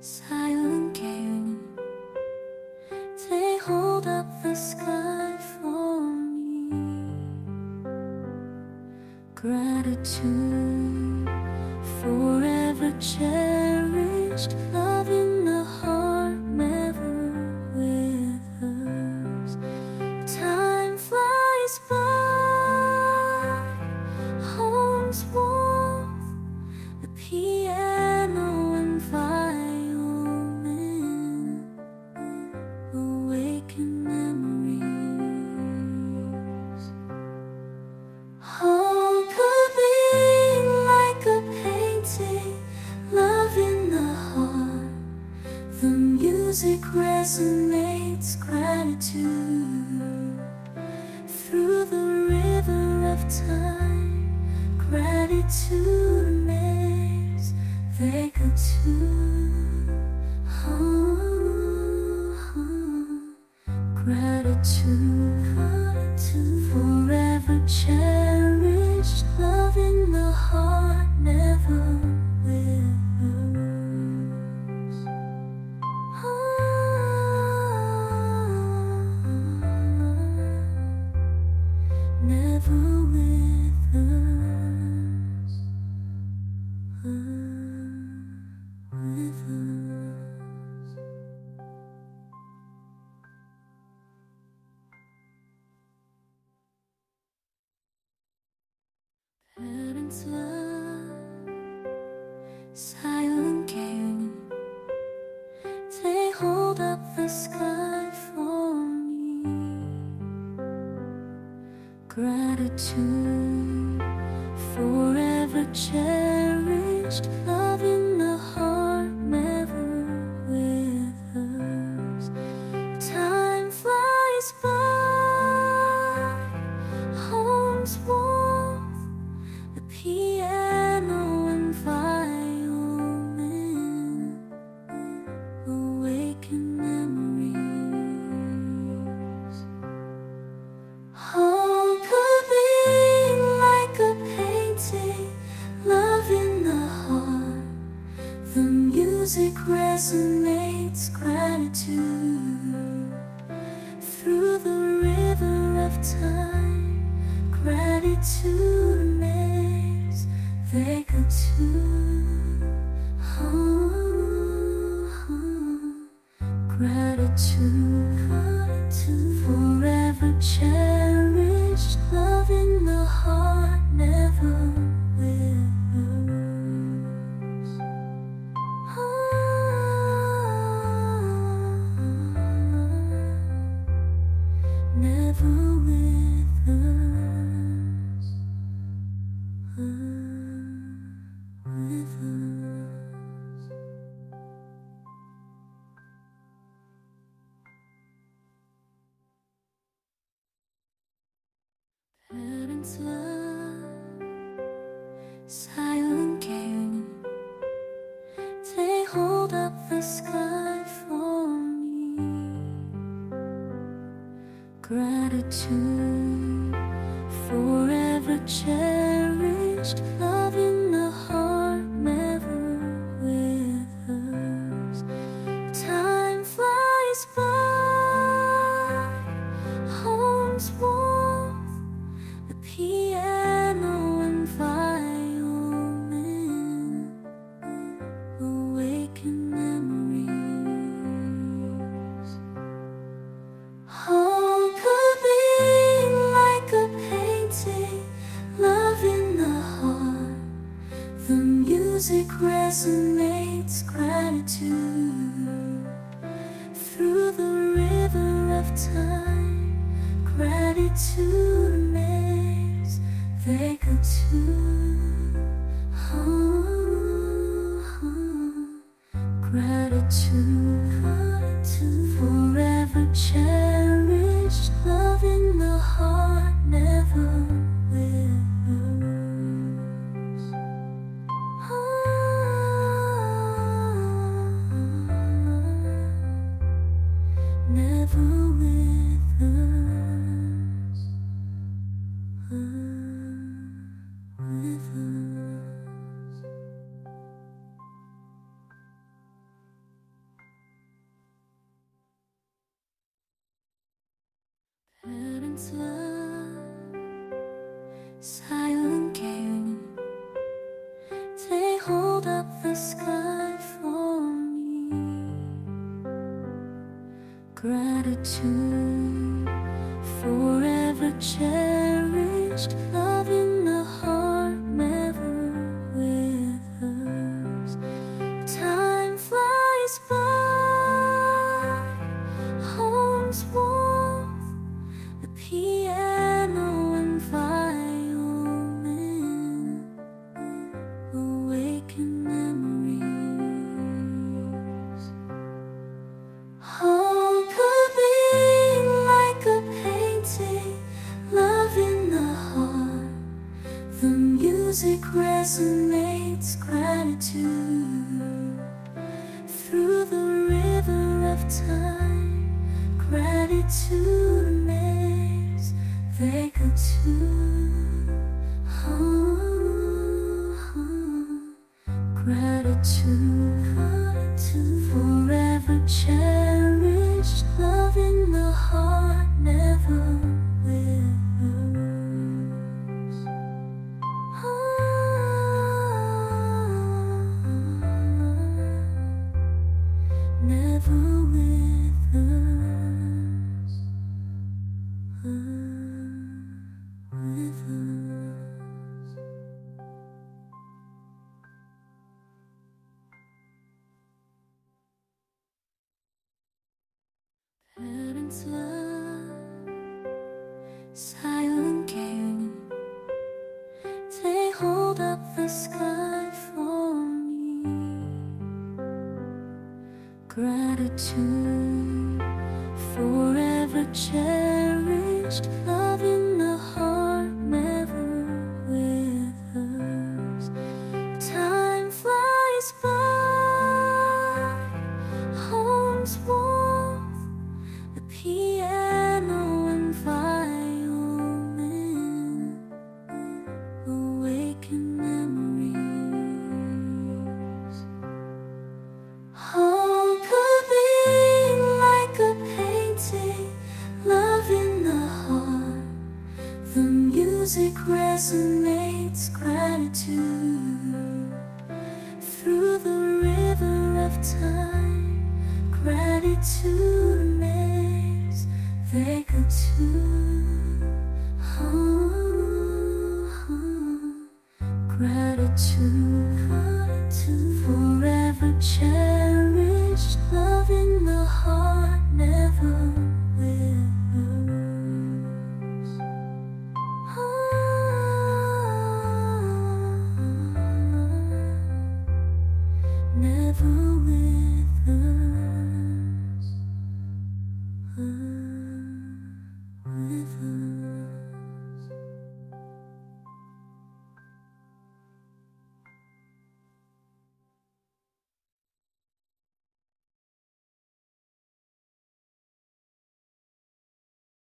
사연계 They hold up the sky for me. Gratitude forever cherished, love in the heart never withers. Time flies by, home's warmth, the piano and violin awaken memories. Home could be like a painting, love in the heart. The music resonates gratitude through the river of time. Gratitude makes they go to. Gratitude forever cherished, love in the heart never withers. Never withers. Parents love 사연계 They hold up the sky for me. Gratitude forever cherished, love in the heart never withers. Time flies by, home's warmth, the piano and violin awaken memories. Home could be like a painting, love in the heart. The music resonates gratitude through the river of time. Gratitude makes they go to. Gratitude forever cherished, love in the heart never withers. Never withers. Parents love 사연계 They hold up the sky for me. Gratitude forever cherished, love in the heart never withers. Time flies by, home's warmth, the piano and violin awaken memories. Home could be like a painting, love in the heart. The music resonates gratitude through the river of time. Gratitude makes they go to. Gratitude forever cherished, love in the heart never withers. Never withers. Withers. sky for me. Gratitude, forever cherished, love in the heart, never withers. Time flies by, home's warmth, the piano and violin awaken memories. Home could be like a painting, love in the heart. The music resonates, gratitude through the river of time. Gratitude makes they go to. Gratitude, forever cherished, love in the heart, never withers. Never withers. Parents' love, silent game. They hold up the sky for me. Gratitude, forever cherished, love in the heart, never withers. Time flies by, home's warmth, the piano and violin awaken memories. Home could be like a painting, love in the heart. The music resonates, gratitude through the river of time. Gratitude makes they go to. Gratitude.